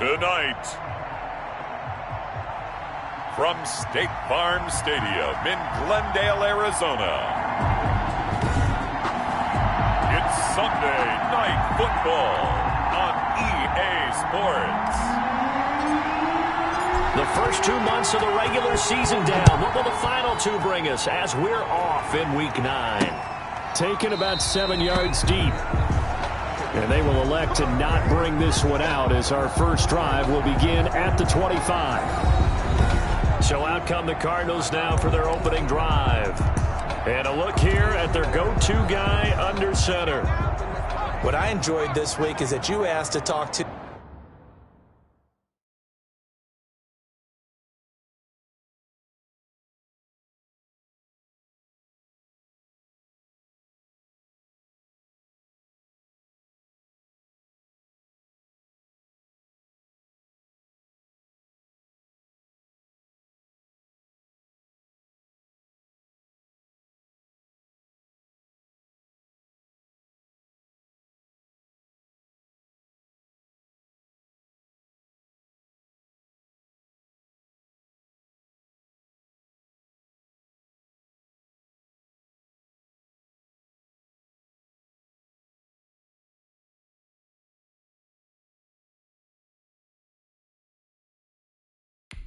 Tonight, from State Farm Stadium in Glendale, Arizona, it's Sunday Night Football on EA Sports. The first 2 months of the regular season down. What will the final 2 bring us as we're off in Week 9? Taken about 7 yards deep. And they will elect to not bring this one out as our first drive will begin at the 25. So out come the Cardinals now for their opening drive. And a look here at their go-to guy under center. What I enjoyed this week is that you asked to talk to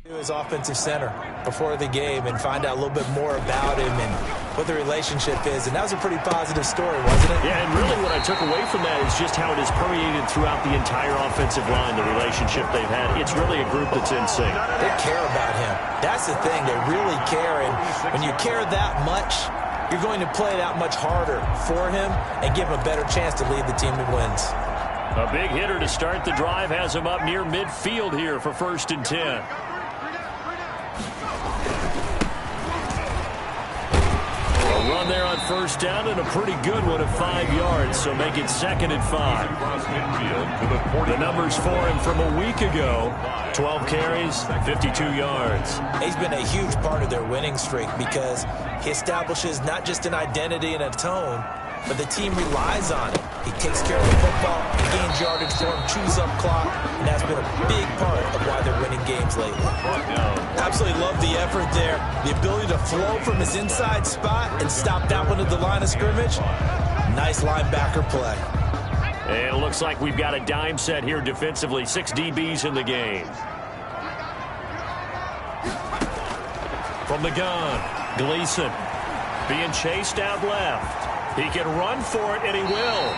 his offensive center before the game and find out a little bit more about him and what the relationship is. And that was a pretty positive story, wasn't it? Yeah, and really what I took away from that is just how it is permeated throughout the entire offensive line, the relationship they've had. It's really a group that's in sync. They care about him. That's the thing. They really care. And when you care that much, you're going to play that much harder for him and give him a better chance to lead the team to wins. A big hitter to start the drive has him up near midfield here for 1st and 10. Run there on 1st down and a pretty good one at 5 yards, so make it 2nd and 5. The numbers for him from a week ago, 12 carries, 52 yards. He's been a huge part of their winning streak because he establishes not just an identity and a tone, but the team relies on it. He takes care of the football, he gains yardage for him, chews up clock, and that's been a big part of why they're winning games lately. Absolutely love the effort there. The ability to flow from his inside spot and stop that one at the line of scrimmage. Nice linebacker play. And it looks like we've got a dime set here defensively. 6 DBs in the game. From the gun, Gleason being chased out left. He can run for it, and he will.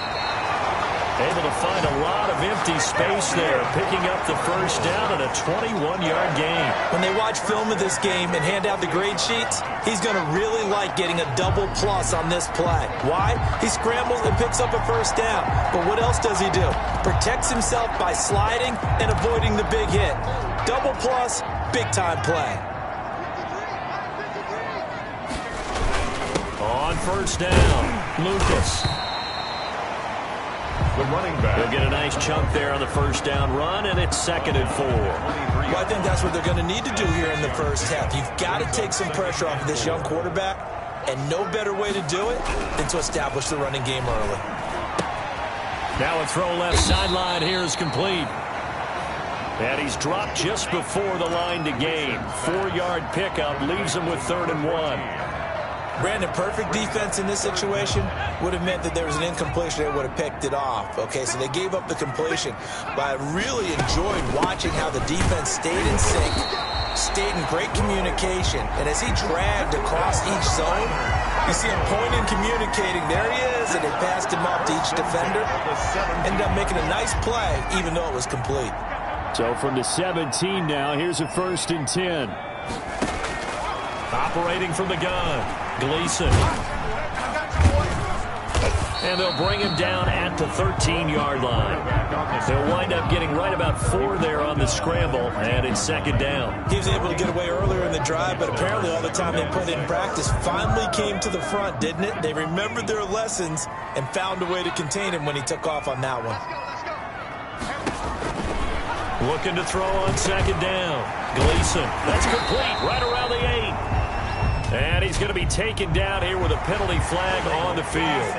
Able to find a lot of empty space there, picking up the 1st down and a 21-yard gain. When they watch film of this game and hand out the grade sheets, he's going to really like getting a double plus on this play. Why? He scrambles and picks up a 1st down. But what else does he do? Protects himself by sliding and avoiding the big hit. Double plus, big-time play. On 1st down, Lucas. The running back. He'll get a nice chunk there on the 1st down run, and it's 2nd and 4. Well, I think that's what they're going to need to do here in the 1st half. You've got to take some pressure off of this young quarterback, and no better way to do it than to establish the running game early. Now a throw left sideline here is complete. And he's dropped just before the line to gain. 4-yard pickup leaves him with 3rd and 1. Brandon, perfect defense in this situation would have meant that there was an incompletion. They would have picked it off. Okay, so they gave up the completion. But I really enjoyed watching how the defense stayed in sync, stayed in great communication. And as he dragged across each zone, you see him pointing, communicating. There he is, and they passed him off to each defender. Ended up making a nice play, even though it was complete. So from the 17 now, here's a 1st and 10. Operating from the gun, Gleason. And they'll bring him down at the 13-yard line. They'll wind up getting right about 4 there on the scramble, and it's 2nd down. He was able to get away earlier in the drive, but apparently all the time they put in practice finally came to the front, didn't it? They remembered their lessons and found a way to contain him when he took off on that one. Looking to throw on 2nd down. Gleason, that's complete, right around the 8. And he's going to be taken down here with a penalty flag on the field.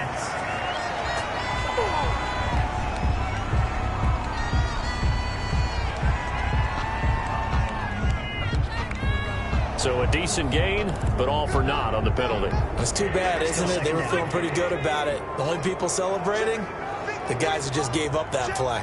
So a decent gain, but all for naught on the penalty. It's too bad, isn't it? They were feeling pretty good about it. The only people celebrating, the guys who just gave up that play.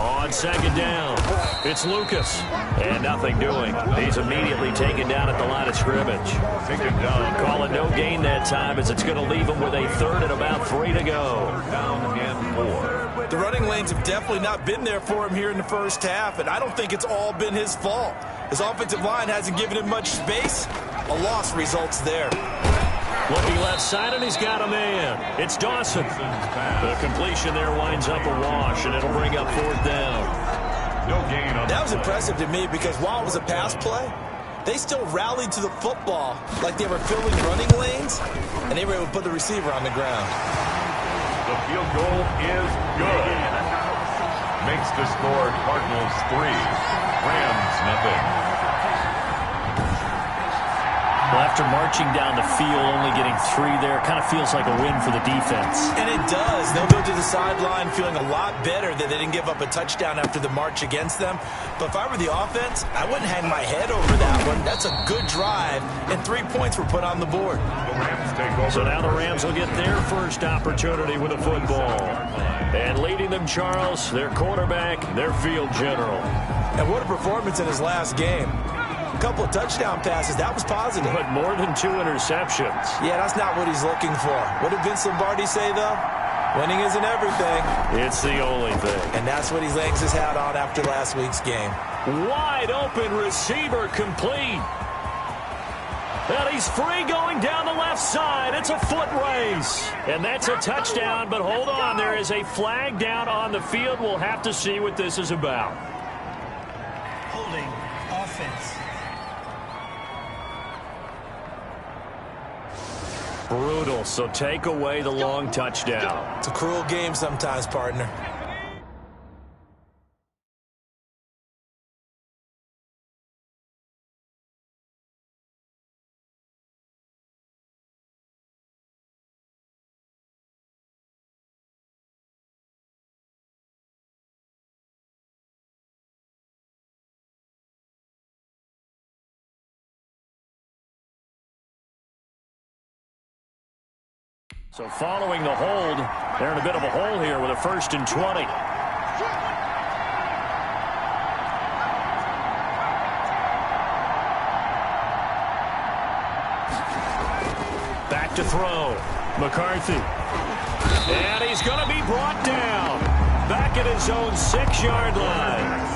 On second down, it's Lucas. And nothing doing. He's immediately taken down at the line of scrimmage. Taken down. Call it no gain that time as it's going to leave him with a third and about 3 to go. Down and 4. The running lanes have definitely not been there for him here in the first half, and I don't think it's all been his fault. His offensive line hasn't given him much space. A loss results there. Looking left side, and he's got a man. It's Dawson. The completion there winds up a wash, and it'll bring up 4th down. No gain on that. Was impressive to me because while it was a pass play, they still rallied to the football like they were filling running lanes, and they were able to put the receiver on the ground. The field goal is good. Makes the score Cardinals 3, Rams nothing. Well, after marching down the field, only getting 3 there, kind of feels like a win for the defense. And it does. They'll go to the sideline feeling a lot better that they didn't give up a touchdown after the march against them. But if I were the offense, I wouldn't hang my head over that one. That's a good drive, and 3 points were put on the board. The Rams take over. So now the Rams will get their first opportunity with a football. And leading them, Charles, their quarterback, their field general. And what a performance in his last game. A couple of touchdown passes, that was positive. But more than 2 interceptions. Yeah, that's not what he's looking for. What did Vince Lombardi say, though? Winning isn't everything. It's the only thing. And that's what he hangs his hat on after last week's game. Wide open receiver complete. And he's free going down the left side. It's a foot race. And that's a touchdown, but hold on. There is a flag down on the field. We'll have to see what this is about. Holding offense. Brutal, so take away the long touchdown. It's a cruel game sometimes, partner. So following the hold, they're in a bit of a hole here with a 1st and 20. Back to throw. McCarthy. And he's going to be brought down. Back at his own 6-yard line.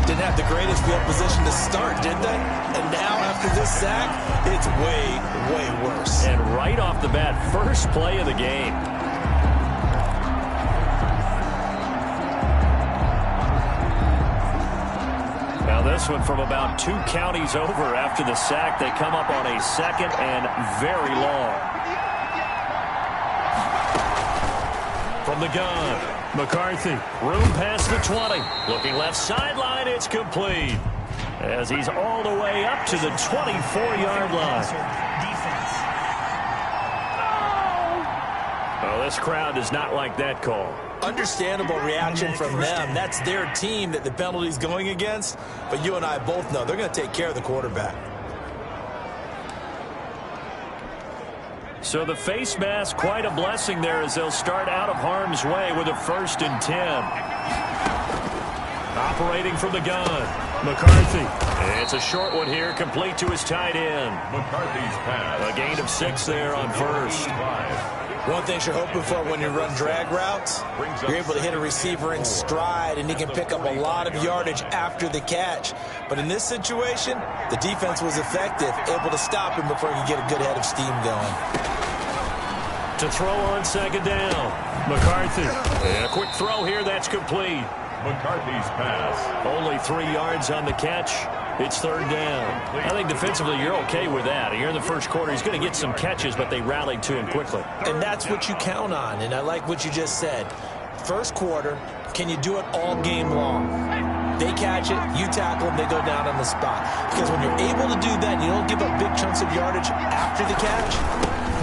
Didn't have the greatest field position to start, did they? And now after this sack, it's way, way worse. And right off the bat, first play of the game. Now this one from about 2 counties over after the sack. They come up on a 2nd and very long. From the gun. McCarthy, room past the 20. Looking left sideline, it's complete. As he's all the way up to the 24-yard line. Oh, this crowd does not like that call. Understandable reaction from them. That's their team that the penalty's going against. But you and I both know they're going to take care of the quarterback. So the face mask, quite a blessing there as they'll start out of harm's way with a 1st and 10. Operating from the gun, McCarthy. It's a short one here, complete to his tight end. McCarthy's pass. A gain of 6 there on 1st. One thing you're hoping for when you run drag routes, you're able to hit a receiver in stride, and he can pick up a lot of yardage after the catch. But in this situation, the defense was effective, able to stop him before he could get a good head of steam going. To throw on 2nd down, McCarthy. And a quick throw here, that's complete. McCarthy's pass. Only 3 yards on the catch. It's 3rd down. I think defensively you're okay with that. Here in the first quarter, he's going to get some catches, but they rallied to him quickly. And that's what you count on, and I like what you just said. First quarter, can you do it all game long? They catch it, you tackle them, they go down on the spot. Because when you're able to do that and you don't give up big chunks of yardage after the catch,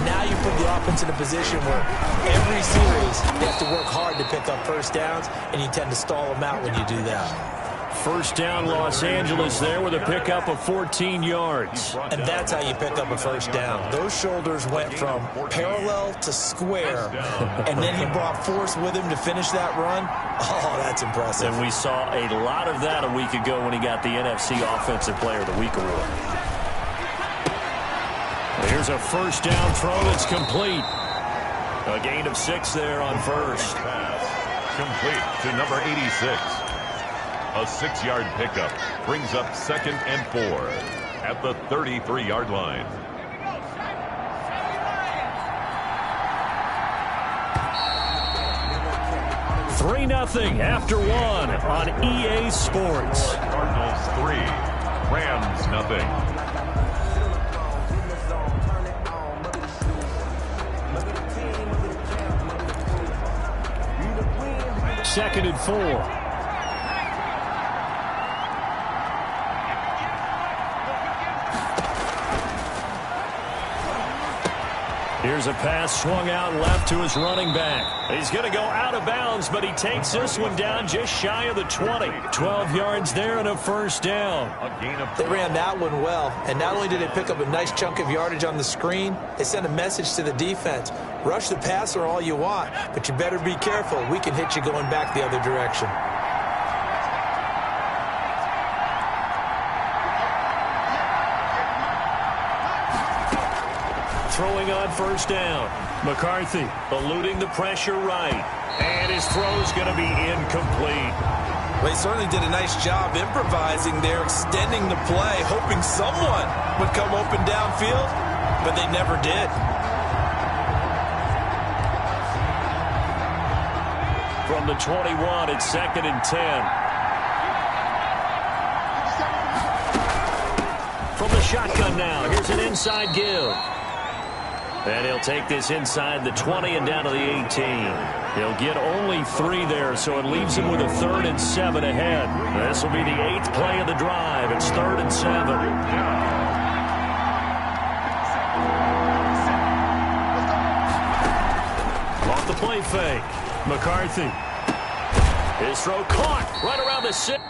now you put the offense in a position where every series they have to work hard to pick up 1st downs, and you tend to stall them out when you do that. First down, Los Angeles there with a pickup of 14 yards. And that's how you pick up a first down. Those shoulders went from parallel to square, and then he brought force with him to finish that run. Oh, that's impressive. And we saw a lot of that a week ago when he got the NFC Offensive Player of the Week award. Here's a first down throw that's complete. A gain of 6 there on first. Pass complete to number 86. A 6-yard pickup brings up 2nd and 4 at the 33-yard line. Three 0 after 1 on EA Sports. Cardinals 3, Rams 0. 2nd and 4. Here's a pass swung out left to his running back. He's going to go out of bounds, but he takes this one down just shy of the 20. 12 yards there and a first down. They ran that one well, and not only did they pick up a nice chunk of yardage on the screen, they sent a message to the defense. Rush the passer all you want, but you better be careful. We can hit you going back the other direction. Throwing on first down. McCarthy eluding the pressure right. And his throw's going to be incomplete. Well, he certainly did a nice job improvising there, extending the play, hoping someone would come open downfield, but they never did. From the 21, it's 2nd and 10. From the shotgun now, here's an inside give. And he'll take this inside the 20 and down to the 18. He'll get only 3 there, so it leaves him with a 3rd and 7 ahead. This will be the 8th play of the drive. It's 3rd and 7. Off the play fake. McCarthy. His throw caught right around the 6.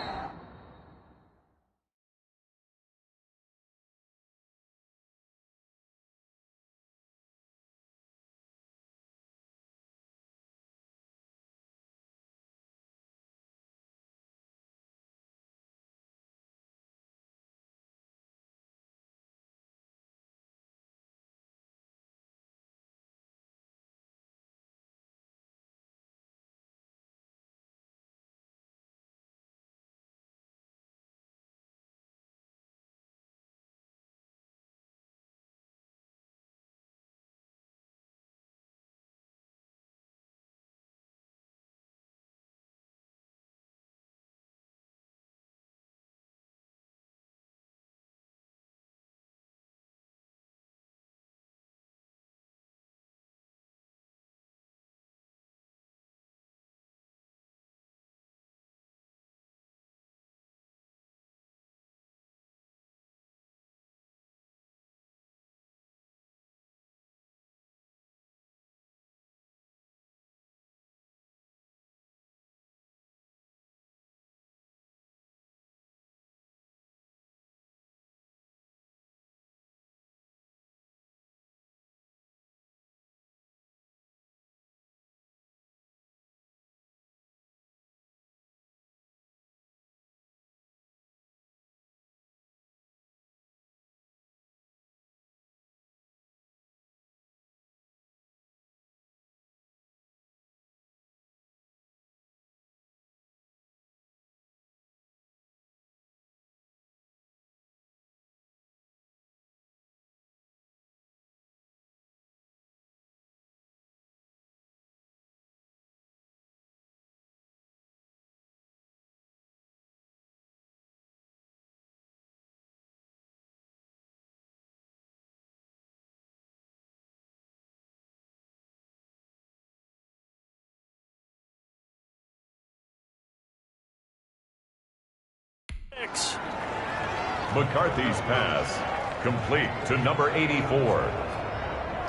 McCarthy's pass complete to number 84.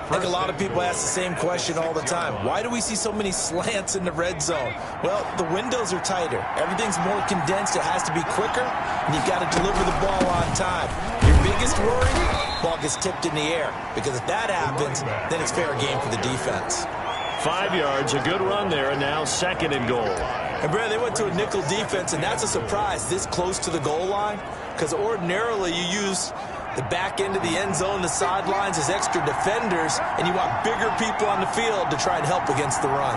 I think a lot of people ask the same question all the time. Why do we see so many slants in the red zone? Well, the windows are tighter. Everything's more condensed. It has to be quicker, and you've got to deliver the ball on time. Your biggest worry, ball gets tipped in the air, because if that happens, then it's fair game for the defense. 5 yards, a good run there, and now 2nd and goal. And, Brad, they went to a nickel defense, and that's a surprise this close to the goal line, because ordinarily you use the back end of the end zone, the sidelines as extra defenders, and you want bigger people on the field to try and help against the run.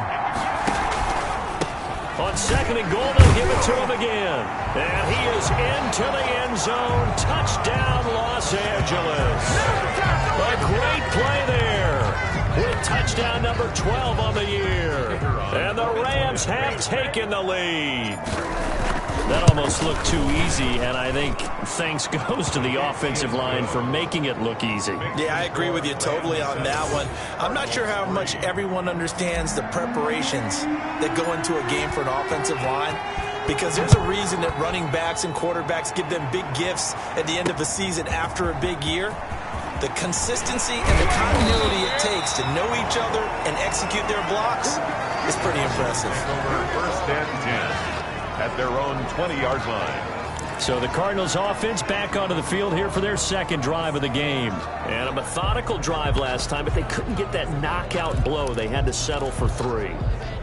On 2nd and goal, they'll give it to him again. And he is into the end zone. Touchdown, Los Angeles. A great play there with touchdown number 12 on the year. And the Rams have taken the lead. That almost looked too easy, and I think thanks goes to the offensive line for making it look easy. Yeah, I agree with you totally on that one. I'm not sure how much everyone understands the preparations that go into a game for an offensive line, because there's a reason that running backs and quarterbacks give them big gifts at the end of a season after a big year. The consistency and the continuity it takes to know each other and execute their blocks is pretty impressive. First and 10. At their own 20-yard line. So the Cardinals offense back onto the field here for their 2nd drive of the game. And a methodical drive last time, but they couldn't get that knockout blow. They had to settle for 3.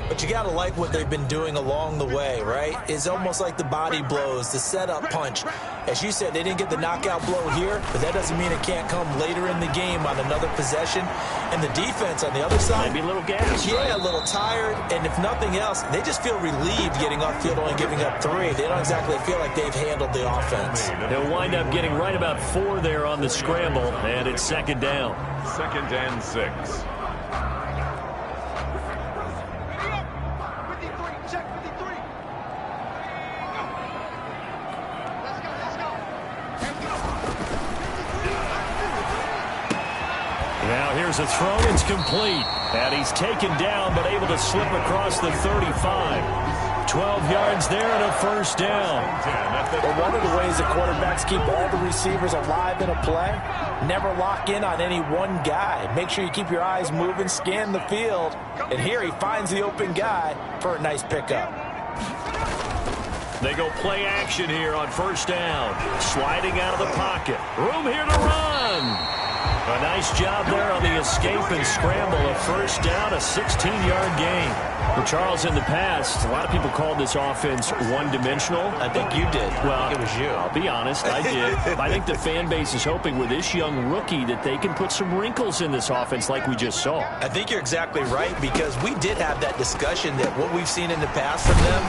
But you got to like what they've been doing along the way, right? It's almost like the body blows, the setup punch. As you said, they didn't get the knockout blow here, but that doesn't mean it can't come later in the game on another possession. And the defense on the other side, maybe a little gassed. Yeah, a little tired. And if nothing else, they just feel relieved getting off field only giving up 3. They don't exactly feel like they've handled the offense. They'll wind up getting right about 4 there on the scramble, and it's 2nd down. 2nd and 6. Now here's a throw. It's complete. And he's taken down, but able to slip across the 35. 12 yards there and a 1st down. Well, one of the ways that quarterbacks keep all the receivers alive in a play, never lock in on any one guy. Make sure you keep your eyes moving, scan the field. And here he finds the open guy for a nice pickup. They go play action here on 1st down. Sliding out of the pocket. Room here to run. A nice job there on the escape and scramble. A 1st down, a 16-yard gain. Well, Charles, in the past, a lot of people called this offense one-dimensional. I think you did. Well, it was you. I'll be honest, I did. I think the fan base is hoping with this young rookie that they can put some wrinkles in this offense like we just saw. I think you're exactly right, because we did have that discussion that what we've seen in the past from them,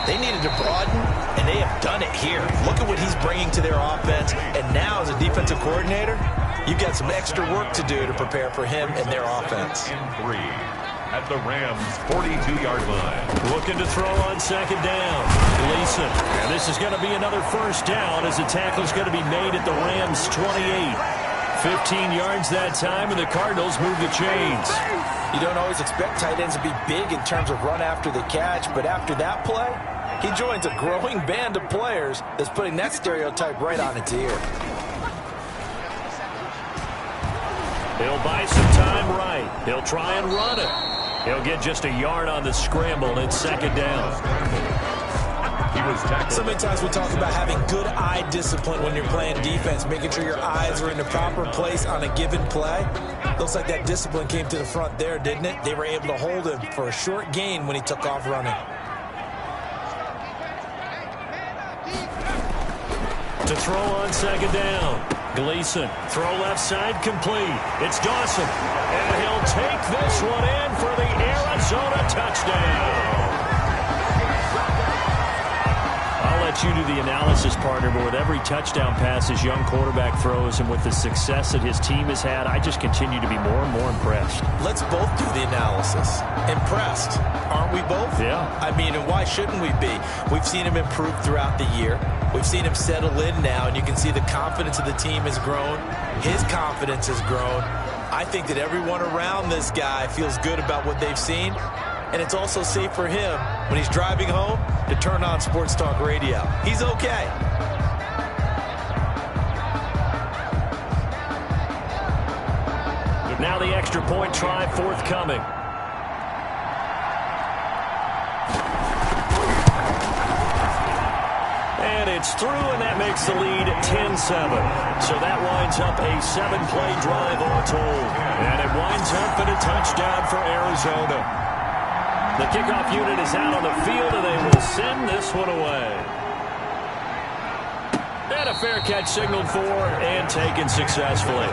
they needed to broaden, and they have done it here. Look at what he's bringing to their offense, and now as a defensive coordinator, you've got some extra work to do to prepare for him and their offense. 3 at the Rams' 42-yard line. Looking to throw on 2nd down. Gleason. And this is going to be another 1st down as the tackle's going to be made at the Rams' 28. 15 yards that time, and the Cardinals move the chains. You don't always expect tight ends to be big in terms of run after the catch, but after that play, he joins a growing band of players that's putting that stereotype right on its ear. He'll buy some time right. He'll try and run it. He'll get just a yard on the scramble. It's 2nd down. He was tackled. So many times we talk about having good eye discipline when you're playing defense, making sure your eyes are in the proper place on a given play. Looks like that discipline came to the front there, didn't it? They were able to hold him for a short gain when he took off running. To throw on 2nd down. Gleason, throw left side, complete. It's Dawson, and he'll take this one in for the Arizona touchdown. I'll let you do the analysis, partner, but with every touchdown pass his young quarterback throws and with the success that his team has had, I just continue to be more and more impressed. Let's both do the analysis. Impressed, aren't we both? Yeah. I mean, and why shouldn't we be? We've seen him improve throughout the year. We've seen him settle in now, and you can see the confidence of the team has grown. His confidence has grown. I think that everyone around this guy feels good about what they've seen, and it's also safe for him when he's driving home to turn on Sports Talk Radio. He's okay. Now the extra point try forthcoming. And it's through, and that makes the lead 10-7. So that winds up a 7-play drive all told. And it winds up in a touchdown for Arizona. The kickoff unit is out on the field, and they will send this one away. And a fair catch signaled for and taken successfully.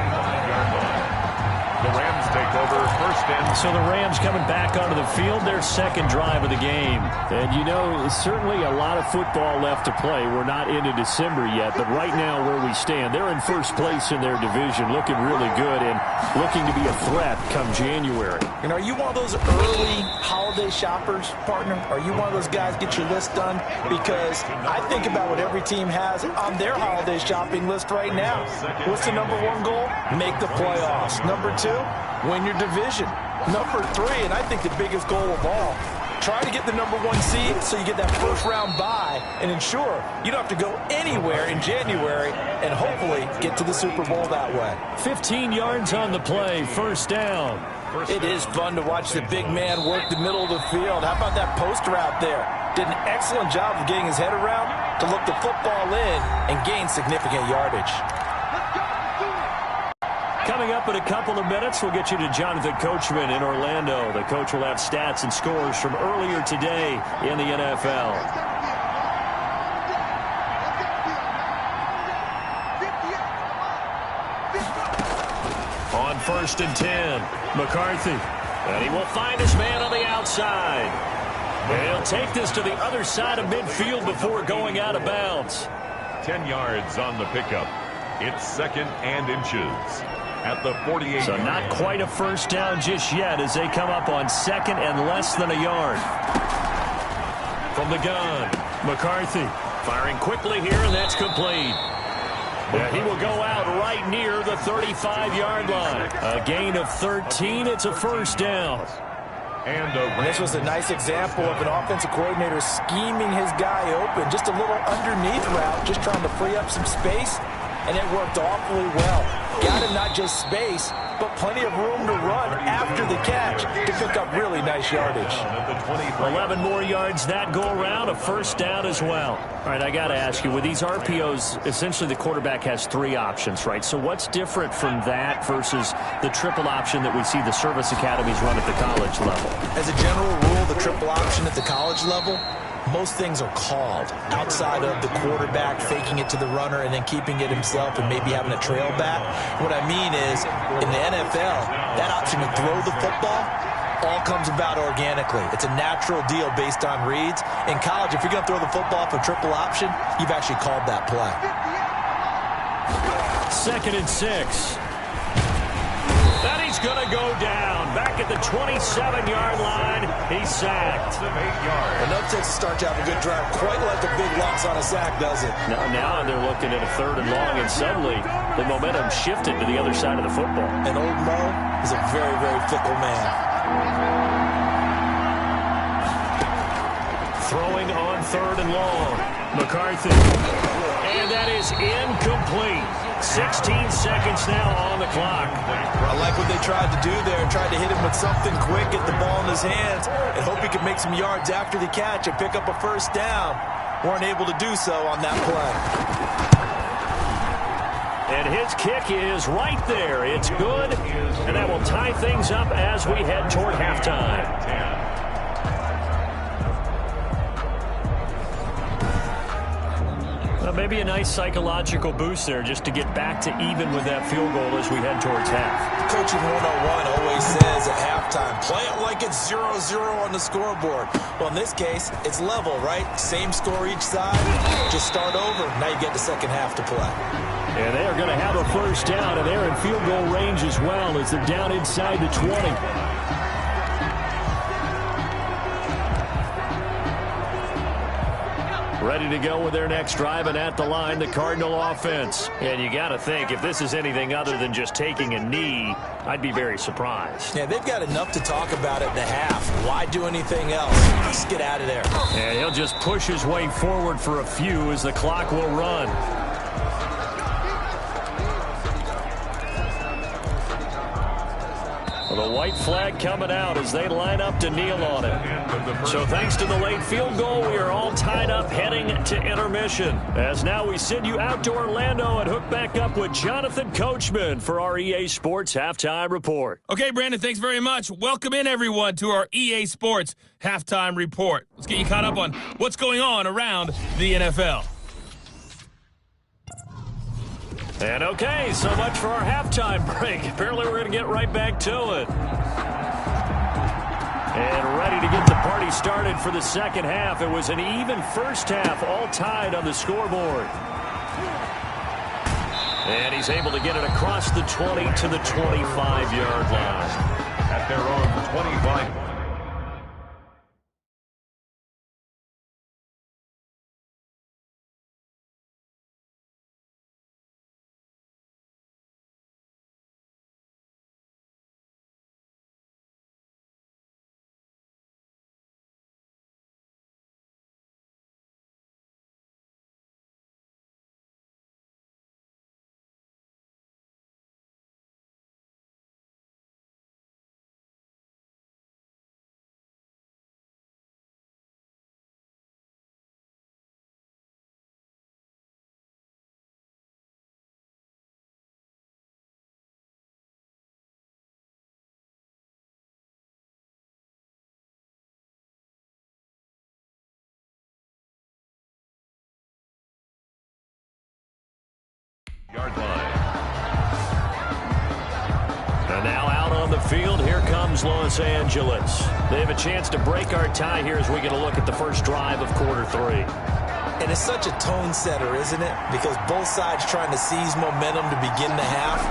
The Rams take over first and... So the Rams coming back onto the field, their second drive of the game. And, you know, certainly a lot of football left to play. We're not into December yet, but right now where we stand, they're in first place in their division, looking really good and looking to be a threat come January. And are you one of those early holiday shoppers, partner? Are you one of those guys get your list done? Because I think about what every team has on their holiday shopping list right now. What's the number one goal? Make the playoffs. Number two, win your division. Number three, and I think the biggest goal of all, try to get the number one seed so you get that first round bye and ensure you don't have to go anywhere in January and hopefully get to the Super Bowl that way. 15 yards on the play, first down. It is fun to watch the big man work the middle of the field. How about that poster out there? Did an excellent job of getting his head around to look the football in and gain significant yardage. Coming up in a couple of minutes, we'll get you to Jonathan Coachman in Orlando. The coach will have stats and scores from earlier today in the NFL. On first and 10, McCarthy. And he will find his man on the outside. And he'll take this to the other side of midfield before going out of bounds. 10 yards on the pickup. It's second and inches. At the 48. So not quite a first down just yet as they come up on second and less than a yard. From the gun, McCarthy firing quickly here, and that's complete. And he will go out right near the 35-yard line. A gain of 13. It's a first down. And this was a nice example of an offensive coordinator scheming his guy open. Just a little underneath route, just trying to free up some space, and it worked awfully well. Got him not just space, but plenty of room to run after the catch to pick up really nice yardage. 11 more yards that go around, a first down as well. All right, I got to ask you, with these RPOs, essentially the quarterback has three options, right? So what's different from that versus the triple option that we see the service academies run at the college level? As a general rule, the triple option at the college level, most things are called outside of the quarterback faking it to the runner and then keeping it himself and maybe having a trail back. What I mean is, in the NFL, that option to throw the football all comes about organically. It's a natural deal based on reads. In college, if you're going to throw the football for triple option, you've actually called that play. Second and 6. And he's going to go down. Back at the 27-yard line, he's sacked. Enough takes to start to have a good drive. Quite like a big loss on a sack, does it? Now they're looking at a third and long, and suddenly the momentum shifted to the other side of the football. And old Mo is a very, very fickle man. Throwing on third and long. McCarthy. And that is incomplete. 16 seconds now on the clock. I like what they tried to do there. Tried to hit him with something quick, get the ball in his hands, and hope he could make some yards after the catch and pick up a first down. Weren't able to do so on that play. And his kick is right there. It's good, and that will tie things up as we head toward halftime. Maybe a nice psychological boost there just to get back to even with that field goal as we head towards half. Coaching 101 always says at halftime, play it like it's 0-0 on the scoreboard. Well, in this case, it's level, right? Same score each side. Just start over. Now you get the second half to play. And they are going to have a first down, and they're in field goal range as well as they're down inside the 20. Ready to go with their next drive, and at the line, the Cardinal offense. And you got to think, if this is anything other than just taking a knee, I'd be very surprised. Yeah, they've got enough to talk about at the half. Why do anything else? Let's get out of there. And he'll just push his way forward for a few as the clock will run. The white flag coming out as they line up to kneel on it. So thanks to the late field goal, we are all tied up heading to intermission. As now we send you out to Orlando and hook back up with Jonathan Coachman for our EA Sports Halftime Report. Okay, Brandon, thanks very much. Welcome in, everyone, to our EA Sports Halftime Report. Let's get you caught up on what's going on around the NFL. And okay, so much for our halftime break. Apparently we're going to get right back to it. And ready to get the party started for the second half. It was an even first half, all tied on the scoreboard. And he's able to get it across the 20 to the 25-yard line. At their own 25. Yard line. And now out on the field, here comes Los Angeles. They have a chance to break our tie here as we get a look at the first drive of quarter three. And it's such a tone setter, isn't it? Because both sides trying to seize momentum to begin the half.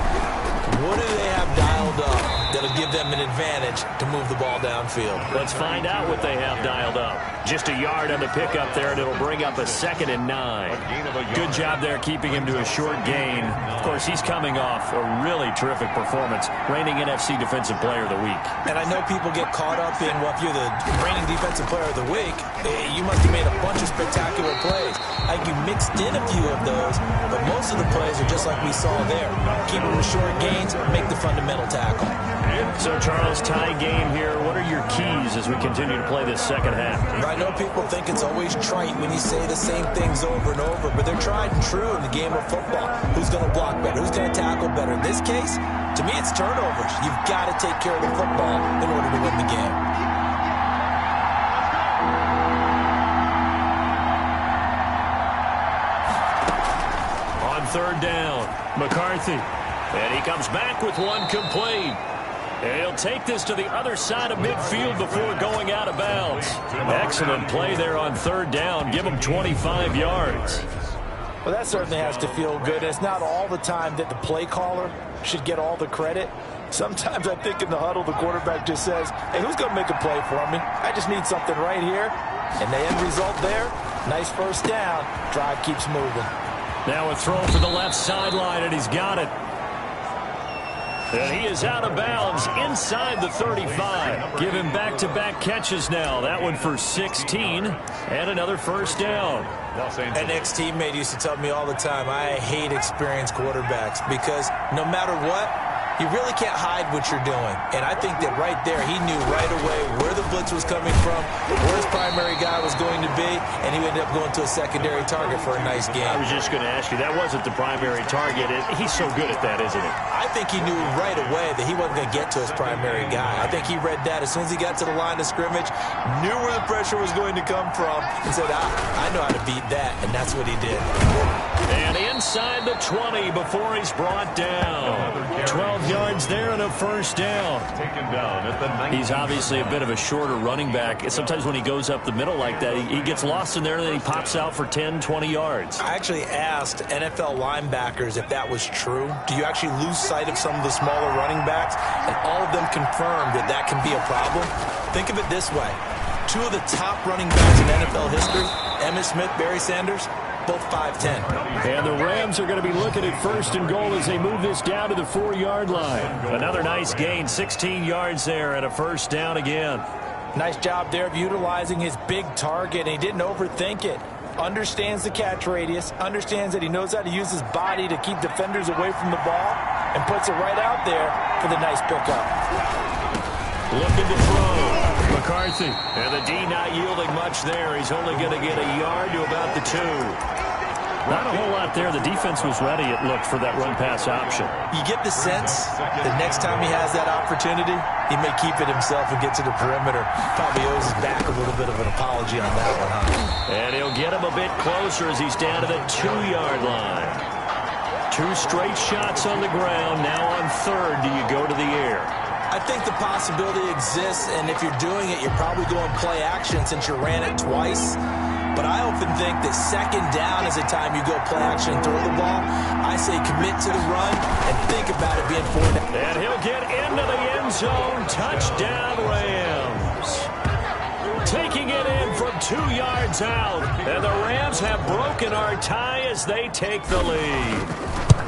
What do they have dialed up that'll give them an advantage to move the ball downfield? Let's find out what they have dialed up. Just a yard on the pickup there, and it'll bring up a 2nd and 9. Good job there keeping him to a short gain. Of course, he's coming off a really terrific performance, reigning NFC Defensive Player of the Week. And I know people get caught up in, well, if you're the reigning Defensive Player of the Week, you must have made a bunch of spectacular plays. I think you mixed in a few of those, but most of the plays are just like we saw there. Keep them to short gains, make the fundamental tackle. So, Charles, tie game here. What are your keys as we continue to play this second half? I know people think it's always trite when you say the same things over and over, but they're tried and true in the game of football. Who's going to block better? Who's going to tackle better? In this case, to me, it's turnovers. You've got to take care of the football in order to win the game. On third down, McCarthy. And he comes back with one complete. And he'll take this to the other side of midfield before going out of bounds. Excellent play there on third down. Give him 25 yards. Well, that certainly has to feel good. It's not all the time that the play caller should get all the credit. Sometimes I think in the huddle, the quarterback just says, hey, who's going to make a play for me? I just need something right here. And the end result there, nice first down. Drive keeps moving. Now a throw for the left sideline, and he's got it. And he is out of bounds inside the 35. Give him back-to-back catches now. That one for 16 and another first down. An ex-teammate used to tell me all the time, I hate experienced quarterbacks because no matter what, you really can't hide what you're doing. And I think that right there, he knew right away where the blitz was coming from, where his primary guy was going to be, and he ended up going to a secondary target for a nice game. I was just going to ask you, that wasn't the primary target. He's so good at that, isn't he? I think he knew right away that he wasn't going to get to his primary guy. I think he read that as soon as he got to the line of scrimmage, knew where the pressure was going to come from, and said, I know how to beat that, and that's what he did. And inside the 20 before he's brought down. 12 yards there and a first down. Taken down at the He's obviously a bit of a shorter running back. Sometimes when he goes up the middle like that, he gets lost in there and then he pops out for 10, 20 yards. I actually asked NFL linebackers if that was true. Do you actually lose sight of some of the smaller running backs? And all of them confirmed that that can be a problem. Think of it this way. Two of the top running backs in NFL history, Emmitt Smith, Barry Sanders, both 5'10". And the Rams are going to be looking at first and goal as they move this down to the 4-yard line. Another nice gain, 16 yards there and a first down again. Nice job there of utilizing his big target, and he didn't overthink it. Understands the catch radius, understands that he knows how to use his body to keep defenders away from the ball, and puts it right out there for the nice pickup. Looking to throw. McCarthy. And the D not yielding much there. He's only going to get a yard to about the 2. Not a whole lot there. The defense was ready, it looked, for that run-pass option. You get the sense that next time he has that opportunity, he may keep it himself and get to the perimeter. Probably owes his back a little bit of an apology on that one, huh? And he'll get him a bit closer as he's down to the 2-yard line. 2 straight shots on the ground. Now on 3rd, do you go to the air? I think the possibility exists, and if you're doing it, you're probably going play action since you ran it twice. But I often think that 2nd down is the time you go play action and throw the ball. I say commit to the run and think about it being 4 down. And he'll get into the end zone. Touchdown, Rams. Taking it in from 2 yards out. And the Rams have broken our tie as they take the lead.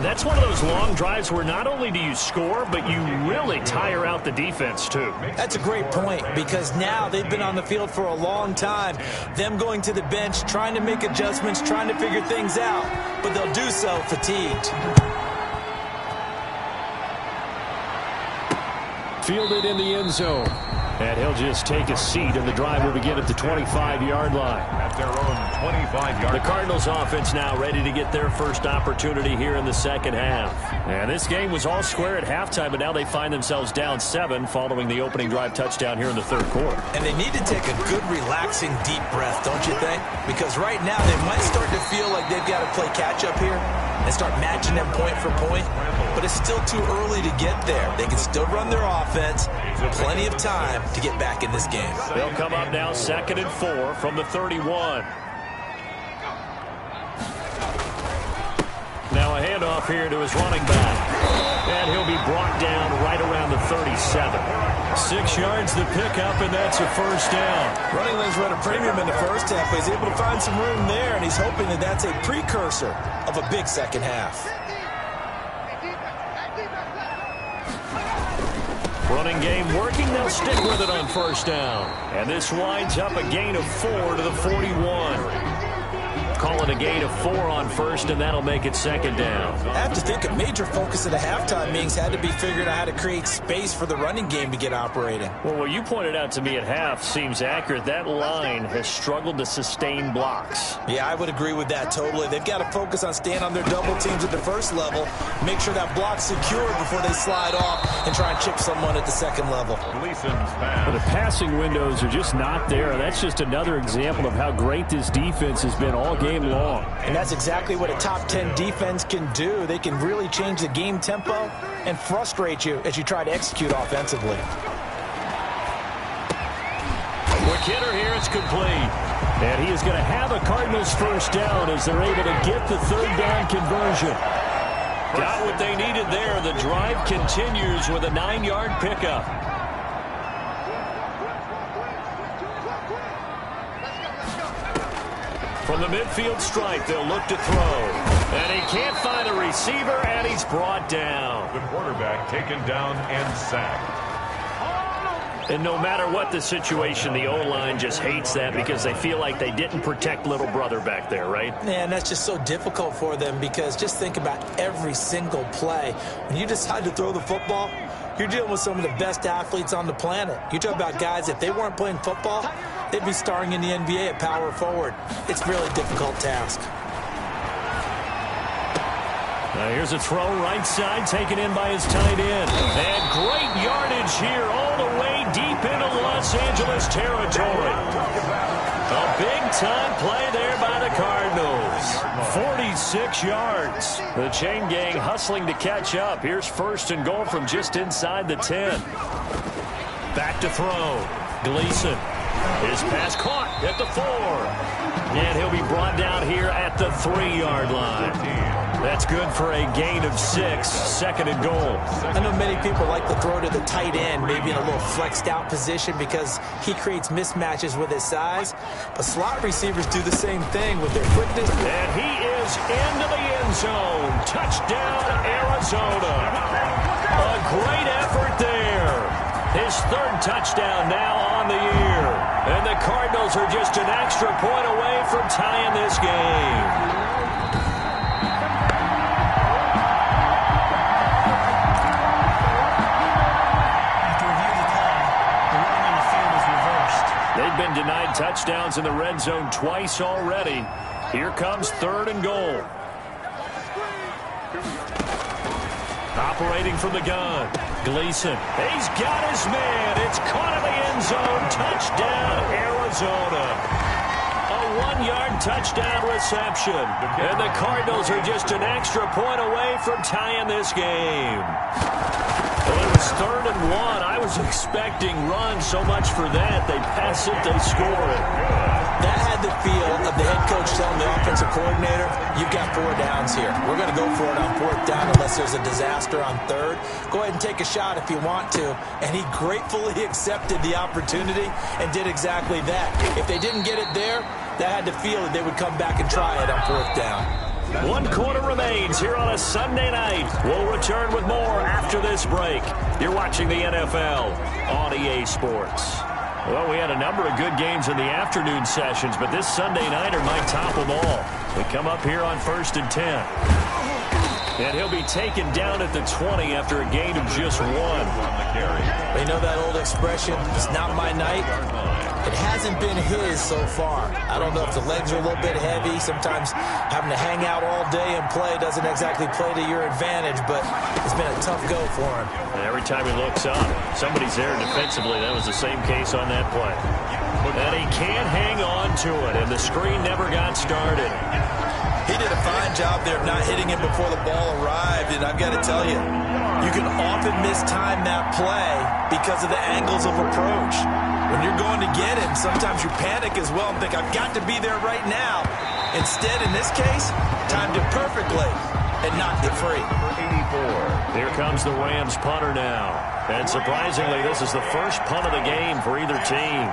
That's one of those long drives where not only do you score, but you really tire out the defense, too. That's a great point, because now they've been on the field for a long time. Them going to the bench, trying to make adjustments, trying to figure things out, but they'll do so fatigued. Fielded in the end zone. And he'll just take a seat, and the drive will begin at the 25-yard line. At their own 25-yard The Cardinals offense now ready to get their first opportunity here in the second half. And this game was all square at halftime, but now they find themselves down 7 following the opening drive touchdown here in the 3rd quarter. And they need to take a good, relaxing, deep breath, don't you think? Because right now they might start to feel like they've got to play catch-up here and start matching them point for point. But it's still too early to get there. They can still run their offense. Plenty of time to get back in this game. They'll come up now 2nd and 4 from the 31. Now a handoff here to his running back. And he'll be brought down right around the 37. 6 yards the pickup, and that's a 1st down. Running lanes run a premium in the first half, but he's able to find some room there, and he's hoping that that's a precursor of a big second half. Running game working. They'll stick with it on 1st down. And this winds up a gain of 4 to the 41. Call it a gain of 4 on 1st, and that'll make it 2nd down. I have to think a major focus of the halftime meetings had to be figuring out how to create space for the running game to get operating. Well, what you pointed out to me at half seems accurate. That line has struggled to sustain blocks. Yeah, I would agree with that totally. They've got to focus on staying on their double teams at the first level, make sure that block's secure before they slide off and try and chip someone at the 2nd level. But the passing windows are just not there. That's just another example of how great this defense has been all game long. And that's exactly what a top 10 defense can do. They can really change the game tempo and frustrate you as you try to execute offensively. Quick hitter here, it's complete. And he is going to have a Cardinals 1st down as they're able to get the 3rd down conversion. Got what they needed there. The drive continues with a 9-yard pickup. From the midfield stripe, they'll look to throw. And he can't find a receiver, and he's brought down. The quarterback taken down and sacked. And no matter what the situation, the O-line just hates that because they feel like they didn't protect little brother back there, right? Man, that's just so difficult for them because just think about every single play. When you decide to throw the football, you're dealing with some of the best athletes on the planet. You talk about guys, if they weren't playing football, they'd be starring in the NBA at power forward. It's a really difficult task. Now here's a throw right side taken in by his tight end. And great yardage here all the way deep into Los Angeles territory. A big-time play there by the Cardinals. 46 yards. The chain gang hustling to catch up. Here's 1st and goal from just inside the 10. Back to throw. Gleason. His pass caught at the 4. And he'll be brought down here at the 3-yard line. That's good for a gain of 6, 2nd and goal. I know many people like to throw to the tight end, maybe in a little flexed out position because he creates mismatches with his size. But slot receivers do the same thing with their quickness. And he is into the end zone. Touchdown, Arizona. A great effort there. His 3rd touchdown now on the year. And the Cardinals are just an extra point away from tying this game. been denied touchdowns in the red zone twice already. Here comes 3rd and goal. Operating from the gun, Gleason. He's got his man. It's caught in the end zone. Touchdown, Arizona. A 1-yard touchdown reception. And the Cardinals are just an extra point away from tying this game. Well, it was 3rd and 1. I was expecting runs so much for that. They pass it, they score it. That had the feel of the head coach telling the offensive coordinator, you've got 4 downs here. We're going to go for it on 4th down unless there's a disaster on 3rd. Go ahead and take a shot if you want to. And he gratefully accepted the opportunity and did exactly that. If they didn't get it there, that had the feel that they would come back and try it on 4th down. 1 quarter remains here on a Sunday night. We'll return with more after this break. You're watching the NFL on EA Sports. Well, we had a number of good games in the afternoon sessions, but this Sunday nighter might top them all. We come up here on 1st and 10. And he'll be taken down at the 20 after a gain of just 1. You know that old expression, it's not my night? It hasn't been his so far. I don't know if the legs are a little bit heavy. Sometimes having to hang out all day and play doesn't exactly play to your advantage, but it's been a tough go for him. And every time he looks up, somebody's there defensively. That was the same case on that play. And he can't hang on to it, and the screen never got started. He did a fine job there of not hitting him before the ball arrived, and I've got to tell you, you can often mistime that play because of the angles of approach. When you're going to get him, sometimes you panic as well and think, I've got to be there right now. Instead, in this case, timed it perfectly and knocked it free. Here comes the Rams punter now. And surprisingly, this is the first punt of the game for either team.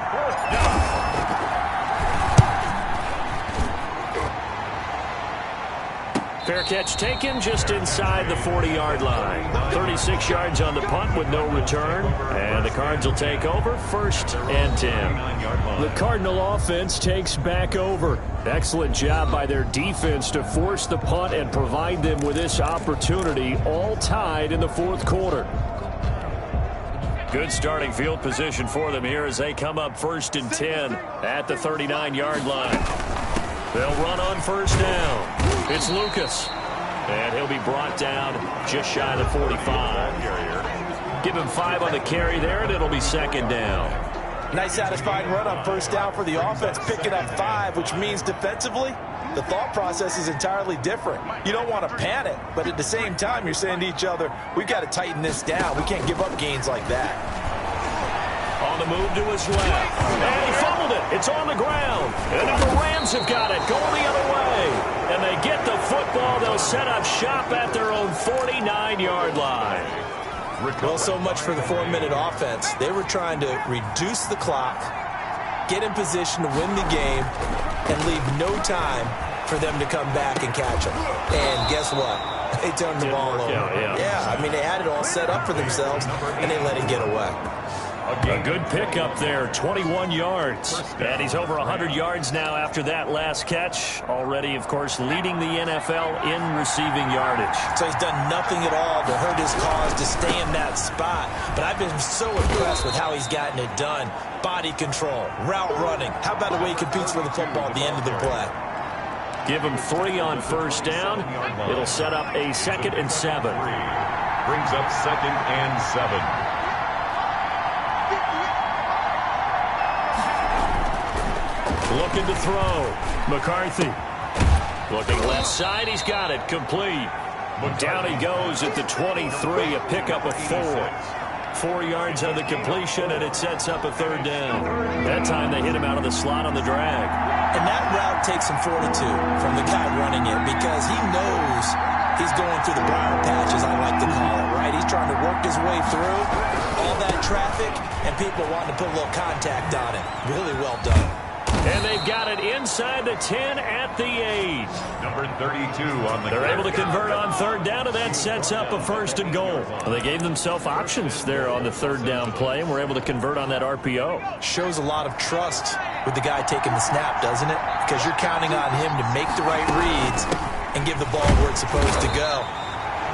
Fair catch taken just inside the 40-yard line. 36 yards on the punt with no return. And the Cards will take over 1st and 10. The Cardinal offense takes back over. Excellent job by their defense to force the punt and provide them with this opportunity, all tied in the 4th quarter. Good starting field position for them here as they come up 1st and 10 at the 39-yard line. They'll run on 1st down. It's Lucas. And he'll be brought down just shy of the 45. Give him 5 on the carry there, and it'll be 2nd down. Nice satisfying run on 1st down for the offense, picking up 5, which means defensively, the thought process is entirely different. You don't want to panic, but at the same time, you're saying to each other, we've got to tighten this down. We can't give up gains like that. On the move to his left. And he fumbled it. It's on the ground. And now the Rams have got it going the other way. And they get the football. They'll set up shop at their own 49-yard line. Well, so much for the 4-minute offense. They were trying to reduce the clock, get in position to win the game, and leave no time for them to come back and catch them. And guess what? They turned the ball over. Yeah, I mean, they had it all set up for themselves, and they let it get away. A good pickup there, 21 yards. And he's over 100 yards now after that last catch. Already, of course, leading the NFL in receiving yardage. So he's done nothing at all to hurt his cause to stay in that spot. But I've been so impressed with how he's gotten it done. Body control, route running. How about the way he competes for the football at the end of the play? Give him 3 on 1st down. It'll set up a 2nd and 7. Brings up 2nd and 7. Looking to throw. McCarthy. Looking left side. He's got it. Complete. Down he goes at the 23. A pickup of 4. 4 yards on the completion, and it sets up a 3rd down. That time they hit him out of the slot on the drag. And that route takes some fortitude from the guy running it because he knows he's going through the briar patch, as I like to call it, right? He's trying to work his way through all that traffic and people wanting to put a little contact on it. Really well done. And they've got it inside the 10 at the 8. Number 32 on the They're able to convert on 3rd down, and that sets up a 1st and goal. Well, they gave themselves options there on the 3rd down play, and were able to convert on that RPO. Shows a lot of trust with the guy taking the snap, doesn't it? Because you're counting on him to make the right reads and give the ball where it's supposed to go.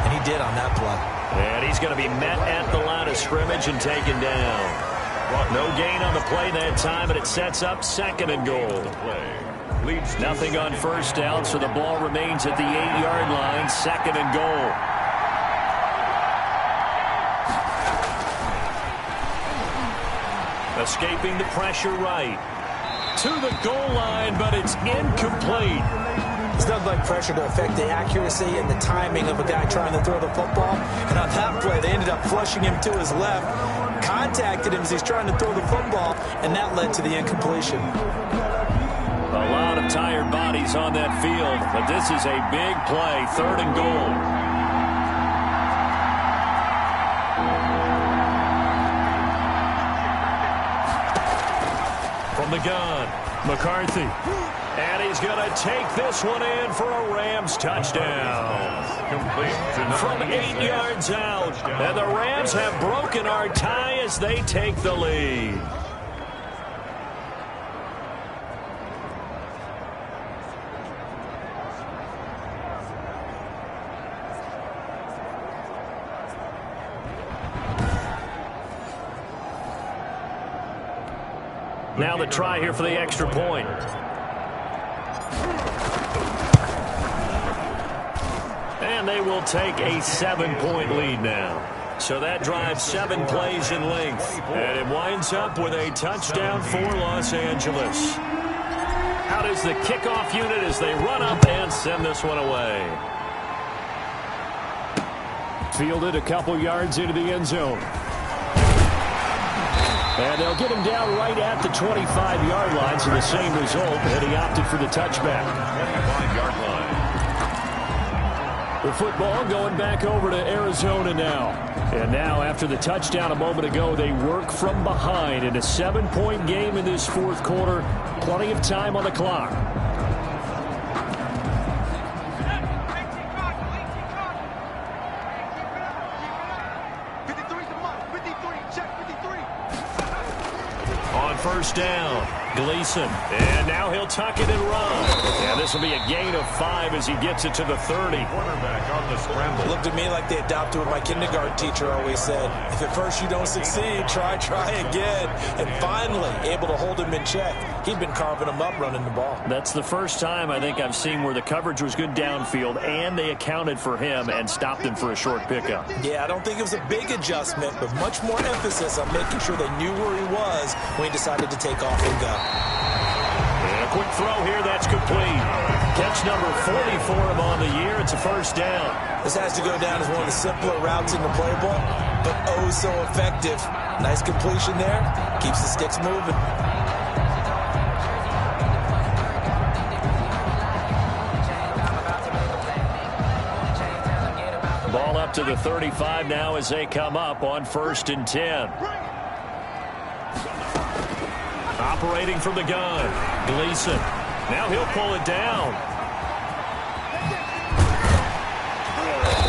And he did on that play. And he's going to be met at the line of scrimmage and taken down. No gain on the play that time, and it sets up 2nd and goal. Nothing on first down, so the ball remains at the 8-yard line, 2nd and goal. Escaping the pressure right. To the goal line, but it's incomplete. It's nothing like pressure to affect the accuracy and the timing of a guy trying to throw the football. And on that play, they ended up flushing him to his left, contacted him as he's trying to throw the football, and that led to the incompletion. A lot of tired bodies on that field, but this is a big play, 3rd and goal. From the gun, McCarthy. And he's going to take this one in for a Rams touchdown. From 8 yards out. And the Rams have broken our tie as they take the lead. Now the try here for the extra point. And they will take a 7-point lead now. So that drives 7 plays in length. And it winds up with a touchdown for Los Angeles. Out is the kickoff unit as they run up and send this one away. Fielded a couple yards into the end zone. And they'll get him down right at the 25-yard line, so the same result, and he opted for the touchback. 25-yard line. The football going back over to Arizona now. And now, after the touchdown a moment ago, they work from behind in a 7-point game in this 4th quarter. Plenty of time on the clock. First down, Gleason, and now he'll tuck it and run. And this will be a gain of 5 as he gets it to the 30. Quarterback on the scramble. Looked to me like they adopted what my kindergarten teacher always said. If at first you don't succeed, try again. And finally, able to hold him in check. He'd been carving him up running the ball. That's the first time I think I've seen where the coverage was good downfield, and they accounted for him and stopped him for a short pickup. Yeah, I don't think it was a big adjustment, but much more emphasis on making sure they knew where he was when he decided to take off and go. And a quick throw here, that's complete. Catch number 40 for him on the year. It's a first down. This has to go down as one of the simpler routes in the playbook, but oh so effective. Nice completion there. Keeps the sticks moving. Ball up to the 35 now as they come up on 1st and 10. Operating from the gun, Gleason. Now he'll pull it down.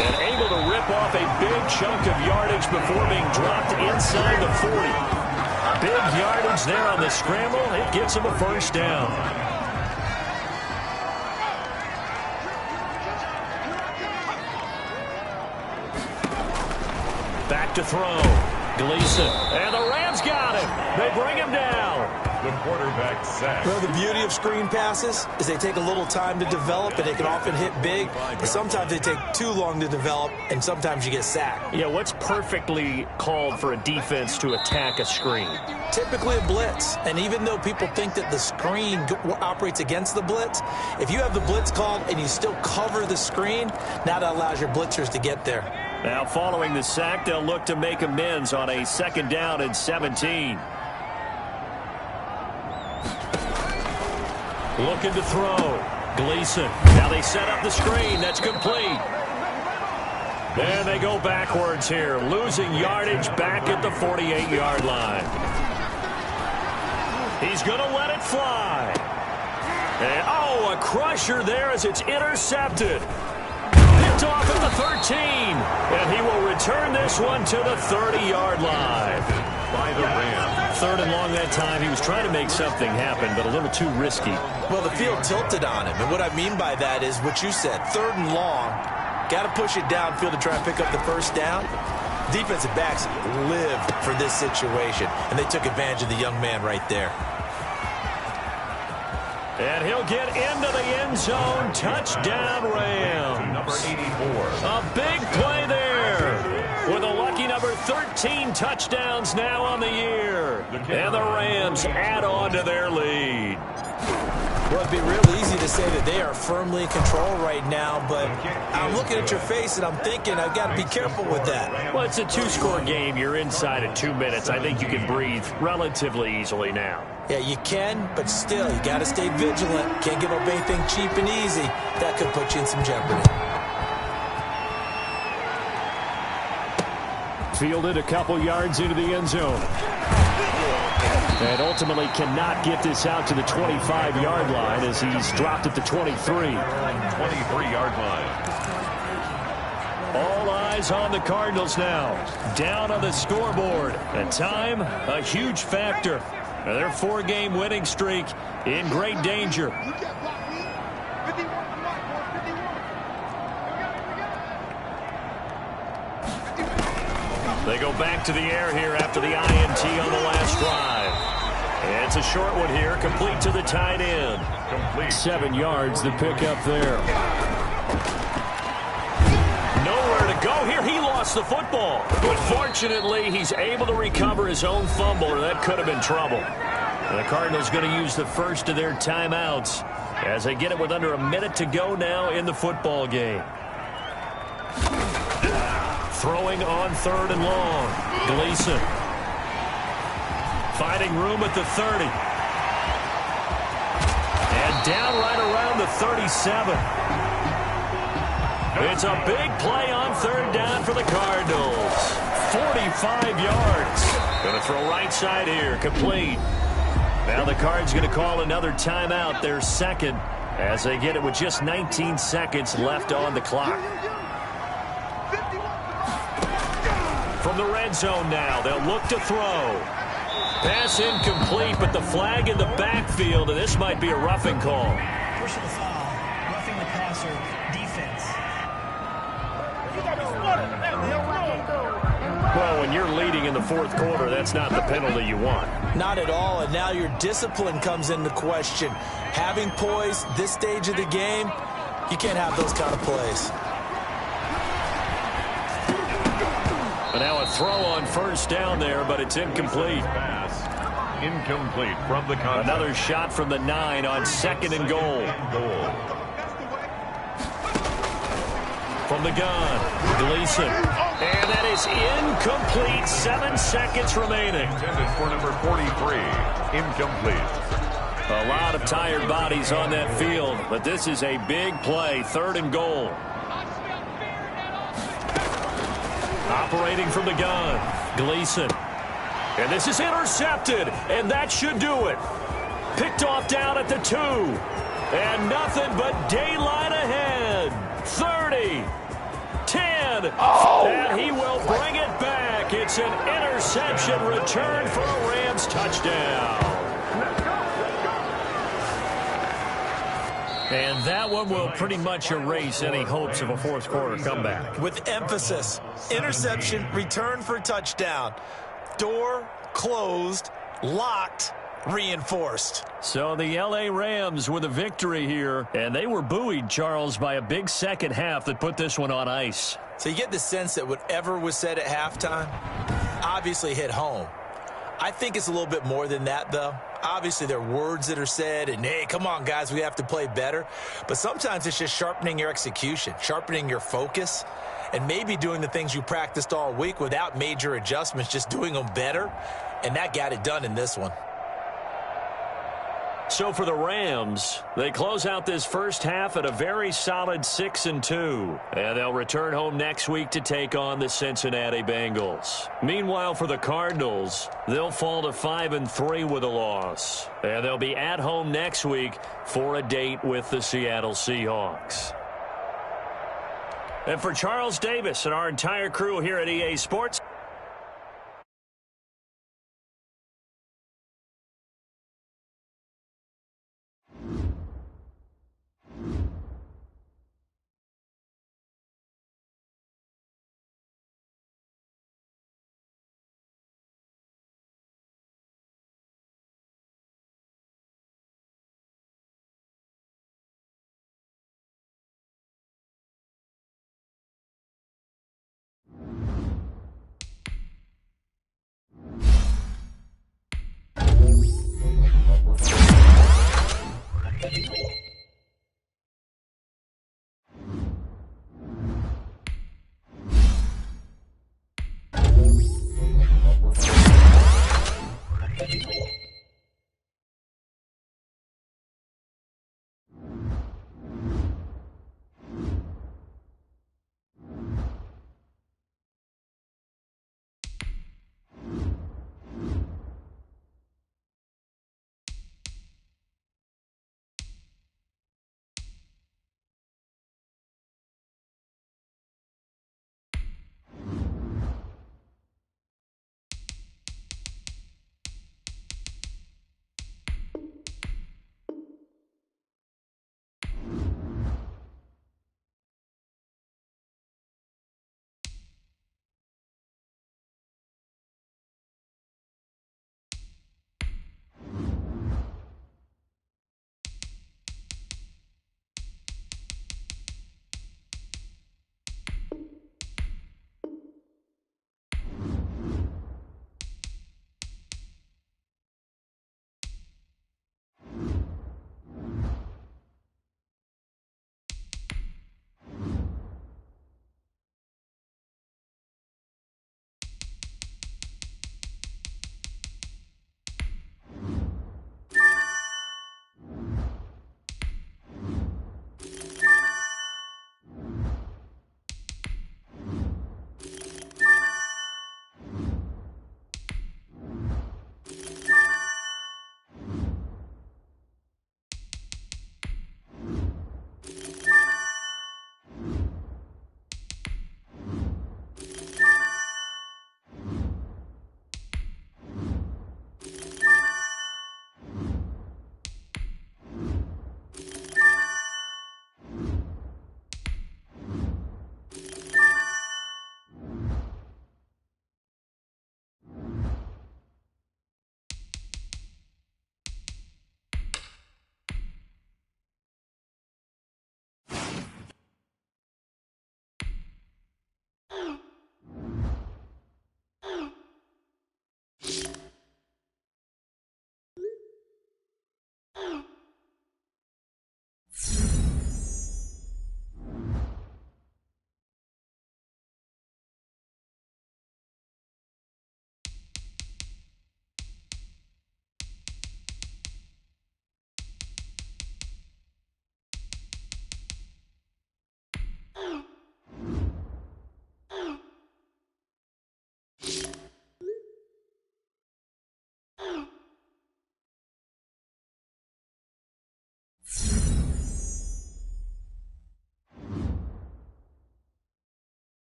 And able to rip off a big chunk of yardage before being dropped inside the 40. Big yardage there on the scramble. It gets him a first down. Back to throw. Gleason. And the Rams got him. They bring him down. The quarterback sacked. Well, the beauty of screen passes is they take a little time to develop, and they can often hit big, but sometimes they take too long to develop, and sometimes you get sacked. Yeah, what's perfectly called for a defense to attack a screen? Typically a blitz, and even though people think that the screen operates against the blitz, if you have the blitz called and you still cover the screen, now that allows your blitzers to get there. Now, following the sack, they'll look to make amends on a 2nd down and 17. Looking to throw. Gleason. Now they set up the screen. That's complete. And they go backwards here, losing yardage back at the 48-yard line. He's going to let it fly. And, oh, a crusher there as it's intercepted. Picked off at the 13. And he will return this one to the 30-yard line. By the Rams. 3rd and long that time. He was trying to make something happen, but a little too risky. Well, the field tilted on him, and what I mean by that is what you said, 3rd and long. Got to push it downfield to try and pick up the first down. Defensive backs live for this situation, and they took advantage of the young man right there. And he'll get into the end zone. Touchdown, Rams. Number 84. A big play there. With a lucky number 13 touchdowns now on the year. And the Rams add on to their lead. Well, it'd be real easy to say that they are firmly in control right now, but I'm looking at your face and I'm thinking I've got to be careful with that. Well, it's a two-score game. You're inside of 2 minutes. I think you can breathe relatively easily now. Yeah, you can, but still, you got to stay vigilant. Can't give up anything cheap and easy. That could put you in some jeopardy. Fielded a couple yards into the end zone. And ultimately cannot get this out to the 25-yard line as he's dropped at the 23. 23-yard line. All eyes on the Cardinals now. Down on the scoreboard. And time, a huge factor. And their 4-game winning streak in great danger. They go back to the air here after the INT on the last drive. And it's a short one here, complete to the tight end. Complete. 7 yards, the pickup there. Nowhere to go here. He lost the football. But fortunately, he's able to recover his own fumble, or that could have been trouble. And the Cardinals going to use the first of their timeouts as they get it with under a minute to go now in the football game. Throwing on 3rd and long. Gleason. Finding room at the 30. And down right around the 37. It's a big play on 3rd down for the Cardinals. 45 yards. Going to throw right side here. Complete. Now the Cards going to call another timeout, their second, as they get it with just 19 seconds left on the clock. From the red zone now, they'll look to throw. Pass incomplete, but the flag in the backfield, and this might be a roughing call. Personal foul, roughing the passer, defense. Well, when you're leading in the 4th quarter, that's not the penalty you want. Not at all, and now your discipline comes into question. Having poise this stage of the game, you can't have those kind of plays. And now a throw on 1st down there, but it's incomplete. Pass. Incomplete from the contact. Another shot from the 9 on 2nd and goal. From the gun, Gleason. And that is incomplete. 7 seconds remaining. Intended for number 43. Incomplete. A lot of tired bodies on that field, but this is a big play. 3rd and goal. Operating from the gun, Gleason. And this is intercepted, and that should do it. Picked off down at the 2. And nothing but daylight ahead. 30, 10, and he will bring it back. It's an interception return for a Rams touchdown. And that one will pretty much erase any hopes of a 4th quarter comeback. With emphasis, interception, return for touchdown. Door closed, locked, reinforced. So the L.A. Rams with a victory here, and they were buoyed, Charles, by a big second half that put this one on ice. So you get the sense that whatever was said at halftime obviously hit home. I think it's a little bit more than that, though. Obviously, there are words that are said, and, hey, come on, guys, we have to play better. But sometimes it's just sharpening your execution, sharpening your focus, and maybe doing the things you practiced all week without major adjustments, just doing them better. And that got it done in this one. So for the Rams, they close out this first half at a very solid 6-2. And they'll return home next week to take on the Cincinnati Bengals. Meanwhile, for the Cardinals, they'll fall to 5-3 with a loss. And they'll be at home next week for a date with the Seattle Seahawks. And for Charles Davis and our entire crew here at EA Sports,